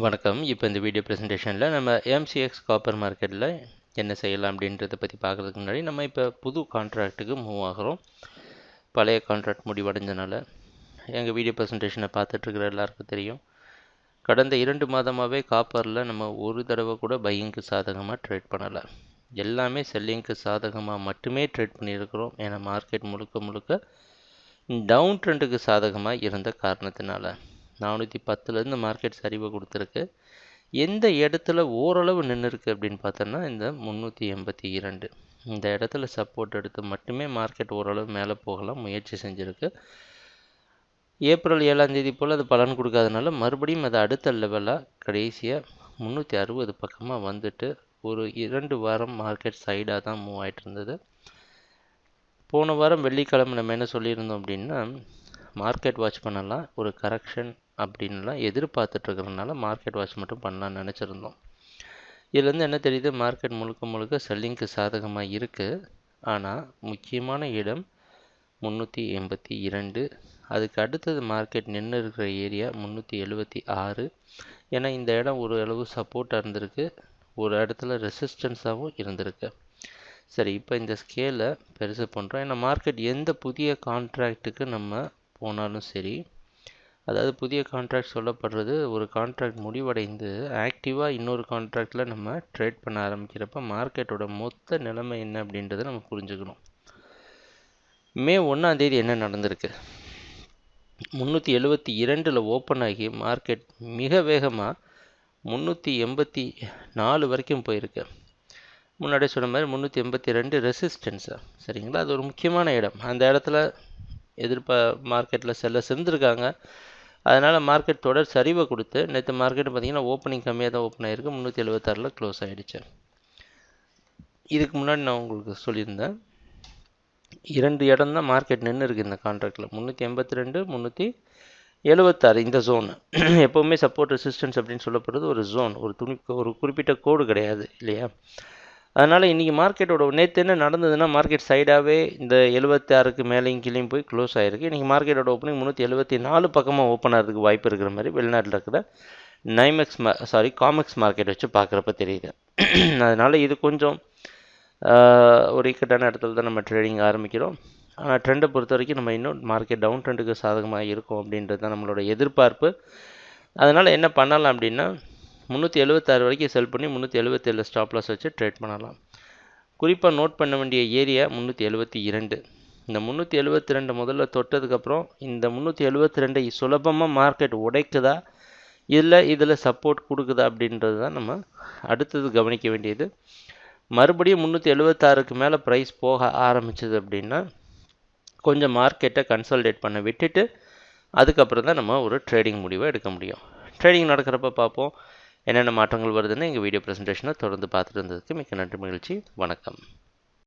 வணக்கம். இப்போ இந்த வீடியோ ப்ரெசன்டேஷனில் நம்ம எம்சிஎக்ஸ் காப்பர் மார்க்கெட்டில் என்ன செய்யலாம் அப்படின்றத பற்றி பார்க்குறதுக்கு முன்னாடி நம்ம இப்போ புது கான்ட்ராக்ட்டுக்கு மூவ் ஆகிறோம். பழைய கான்ட்ராக்ட் முடிவடைஞ்சனால எங்கள் வீடியோ ப்ரெசன்டேஷனை பார்த்துட்ருக்கிற எல்லாருக்கும் தெரியும். கடந்த 2 மாதமாகவே காப்பரில் நம்ம ஒரு தடவை கூட பையிங்க்கு சாதகமாக ட்ரேட் பண்ணலை. எல்லாமே செல்லிங்க்கு சாதகமாக மட்டுமே ட்ரேட் பண்ணியிருக்கிறோம். ஏன்னா மார்க்கெட் முழுக்க டவுன் ட்ரெண்டுக்கு சாதகமாக இருந்த காரணத்தினால 410லேருந்து மார்க்கெட் சரிவை கொடுத்துருக்கு. எந்த இடத்துல ஓரளவு நின்று இருக்குது அப்படின்னு பார்த்தோன்னா இந்த 382 இந்த இடத்துல சப்போர்ட் எடுத்து மட்டுமே மார்க்கெட் ஓரளவு மேலே போகலாம் முயற்சி செஞ்சுருக்கு. ஏப்ரல் 7ஆம் தேதி போல் அது பலன் கொடுக்காதனால மறுபடியும் அது அடுத்த லெவலாக கடைசியாக 360 பக்கமாக வந்துட்டு ஒரு 2 வாரம் மார்க்கெட் சைடாக தான் மூவ் ஆகிட்டு இருந்தது. போன வாரம் வெள்ளிக்கிழமை நம்ம என்ன சொல்லியிருந்தோம் அப்படின்னா, மார்க்கெட் வாட்ச் பண்ணலாம், ஒரு கரெக்ஷன் அப்படின்லாம் எதிர்பார்த்துட்ருக்கிறதுனால மார்க்கெட் வாட்ச் மட்டும் பண்ணலான்னு நினச்சிருந்தோம். இதுலேருந்து என்ன தெரியுது, மார்க்கெட் முழுக்க செல்லிங்க்கு சாதகமாக இருக்குது. ஆனால் முக்கியமான இடம் 382, அதுக்கு அடுத்தது மார்க்கெட் நின்று இருக்கிற ஏரியா 376. ஏன்னா இந்த இடம் ஒரு அளவு சப்போர்ட்டாக இருந்திருக்கு, ஒரு இடத்துல ரெசிஸ்டன்ஸாகவும் இருந்திருக்கு. சரி, இப்போ இந்த ஸ்கேலை பெருசு பண்ணுறோம். ஏன்னா மார்க்கெட் எந்த புதிய கான்ட்ராக்ட்டுக்கு நம்ம போனாலும் சரி, அதாவது புதிய கான்ட்ராக்ட் சொல்லப்படுறது ஒரு கான்ட்ராக்ட் முடிவடைந்து ஆக்டிவாக இன்னொரு கான்ட்ராக்டில் நம்ம ட்ரேட் பண்ண ஆரம்பிக்கிறப்ப மார்க்கெட்டோட மொத்த நிலைமை என்ன அப்படின்றத நம்ம புரிஞ்சுக்கணும். மே 1ஆம் தேதி என்ன நடந்திருக்கு, 372 ஓப்பன் ஆகி மார்க்கெட் மிக வேகமாக 384 வரைக்கும் போயிருக்கு. முன்னாடியே சொன்ன மாதிரி 382 ரெசிஸ்டன்ஸு, சரிங்களா? அது ஒரு முக்கியமான இடம். அந்த இடத்துல மார்க்கெட்டில் செல்லர்ஸ் இருந்திருக்காங்க. அதனால் மார்க்கெட் தொடர் சரிவை கொடுத்து நேற்று மார்க்கெட் பார்த்திங்கன்னா ஓப்பனிங் கம்மியாக தான் ஓப்பன் ஆகிருக்கு, 376 க்ளோஸ் ஆகிடுச்சு. இதுக்கு முன்னாடி நான் உங்களுக்கு சொல்லியிருந்தேன், 2 இடம் தான் மார்க்கெட் நின்று இருக்குது இந்த கான்ட்ராக்டில், 382 376 இந்த ஜோன். எப்போவுமே சப்போர்ட் ரெசிஸ்டன்ஸ் அப்படின்னு சொல்லப்படுறது ஒரு ஜோன், ஒரு குறிப்பிட்ட கோடு கிடையாது இல்லையா? அதனால் இன்றைக்கி மார்க்கெட்டோட நேற்று என்ன நடந்ததுன்னா, மார்க்கெட் சைடாகவே இந்த 76க்கு மேலேயும் கீழேயும் போய் க்ளோஸ் ஆகிருக்கு. இன்றைக்கி மார்க்கெட்டோட ஓப்பனிங் 374 பக்கமாக ஓப்பன் ஆகிறதுக்கு வாய்ப்பு இருக்கிற மாதிரி வெளிநாட்டில் இருக்கிற காமெக்ஸ் மார்க்கெட் வச்சு பார்க்குறப்ப தெரியுது. அதனால் இது கொஞ்சம் ஒரு இக்கட்டான இடத்துல தான் நம்ம ட்ரேடிங் ஆரம்பிக்கிறோம். ஆனால் ட்ரெண்டை பொறுத்த வரைக்கும் நம்ம இன்னும் மார்க்கெட் டவுன் ட்ரெண்டுக்கு சாதகமாக இருக்கும் அப்படின்றது தான் நம்மளோட எதிர்பார்ப்பு. அதனால் என்ன பண்ணலாம் அப்படின்னா, 376 வரைக்கும் செல் பண்ணி 377 ஸ்டாப் லாஸ் வச்சு ட்ரேட் பண்ணலாம். குறிப்பாக நோட் பண்ண வேண்டிய ஏரியா 372. இந்த 372 முதல்ல தொட்டதுக்கப்புறம் இந்த 372 சுலபமாக மார்க்கெட் உடைக்குதா இல்லை இதில் சப்போர்ட் கொடுக்குதா அப்படின்றது தான் நம்ம அடுத்தது கவனிக்க வேண்டியது. மறுபடியும் 376க்கு மேலே ப்ரைஸ் போக ஆரம்பிச்சது அப்படின்னா கொஞ்சம் மார்க்கெட்டை கன்சாலிடேட் பண்ண விட்டுட்டு அதுக்கப்புறம் தான் நம்ம ஒரு ட்ரேடிங் முடிவை எடுக்க முடியும். ட்ரேடிங் நடக்கிறப்ப பார்ப்போம் என்னென்ன மாற்றங்கள் வருதுன்னு. எங்கள் வீடியோ ப்ரெசன்டேஷனை தொடர்ந்து பார்த்துட்டு இருந்ததுக்கு மிக்க நன்றி, மகிழ்ச்சி, வணக்கம்.